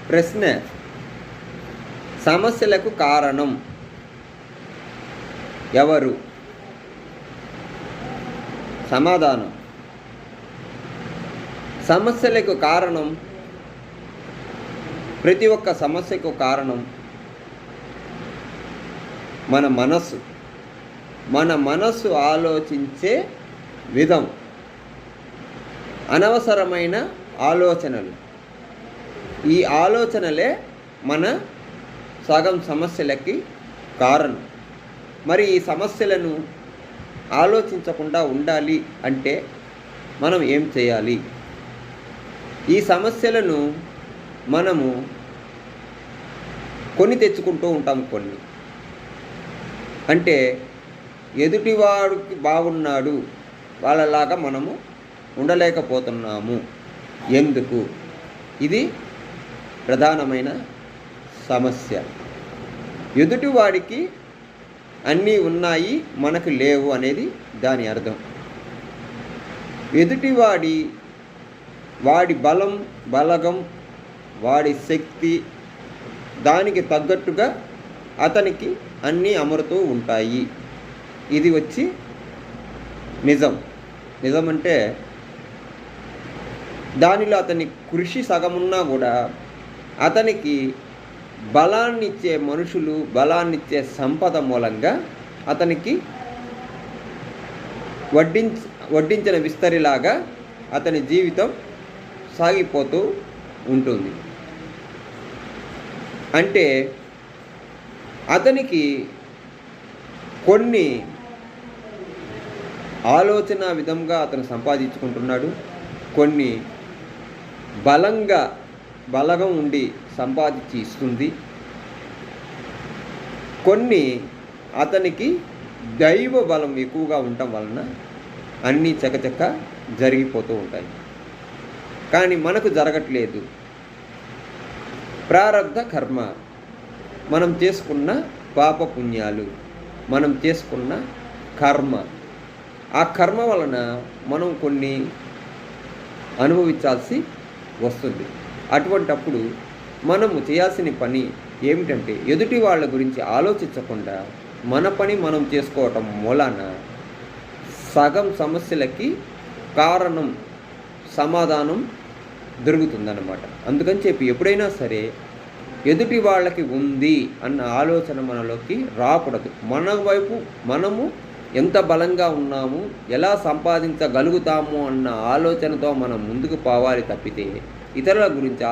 ప్రశ్న: సమస్యలకు కారణం ఎవరు? సమాధానం: సమస్యలకు కారణం, ప్రతి ఒక్క సమస్యకు కారణం మన మనస్సు. మన మనస్సు ఆలోచించే విధం, అనవసరమైన ఆలోచనలు. ఈ ఆలోచనలే మన సగం సమస్యలకి కారణం. మరి ఈ సమస్యలను ఆలోచించకుండా ఉండాలి అంటే మనం ఏం చేయాలి? ఈ సమస్యలను మనము కొని తెచ్చుకుంటూ ఉంటాం. కొన్ని అంటే ఎదుటివాడికి బాగున్నాడు, వాళ్ళలాగా మనము ఉండలేకపోతున్నాము. ఎందుకు? ఇది ప్రధానమైన సమస్య. ఎదుటివాడికి అన్నీ ఉన్నాయి, మనకు లేవు అనేది దాని అర్థం. వాడి బలగం, వాడి శక్తి, దానికి తగ్గట్టుగా అతనికి అన్నీ అమరుతూ ఉంటాయి. ఇది వచ్చి నిజం. నిజం అంటే దానిలో అతని కృషి సగమున్నా కూడా అతనికి బలాన్నిచ్చే మనుషులు, బలాన్నిచ్చే సంపద మూలంగా అతనికి వడ్డించిన విస్తరిలాగా అతని జీవితం సాగిపోతూ ఉంటుంది. అంటే అతనికి కొన్ని ఆలోచన విధంగా అతను సంపాదించుకుంటున్నాడు, కొన్ని బలగం ఉండి సంపాదించి ఇస్తుంది, కొన్ని అతనికి దైవ బలం ఎక్కువగా ఉండటం వలన అన్నీ చకచక జరిగిపోతూ ఉంటాయి. కానీ మనకు జరగట్లేదు. ప్రారబ్ధ కర్మ, మనం చేసుకున్న పాపపుణ్యాలు, మనం చేసుకున్న కర్మ, ఆ కర్మ వలన మనం కొన్ని అనుభవించాల్సి వస్తుంది. అటువంటప్పుడు మనము చేయాల్సిన పని ఏమిటంటే ఎదుటి వాళ్ళ గురించి ఆలోచించకుండా మన పని మనం చేసుకోవటం మూలాన సగం సమస్యలకి కారణం, సమాధానం దొరుకుతుందన్నమాట. అందుకని చెప్పి ఎప్పుడైనా సరే ఎదుటి వాళ్ళకి ఉంది అన్న ఆలోచన మనలోకి రాకూడదు. మన వైపు మనము ఎంత బలంగా ఉన్నాము, ఎలా సంపాదించగలుగుతాము అన్న ఆలోచనతో మనం ముందుకు పోవాలి తప్పితే ఇతరుల గురించి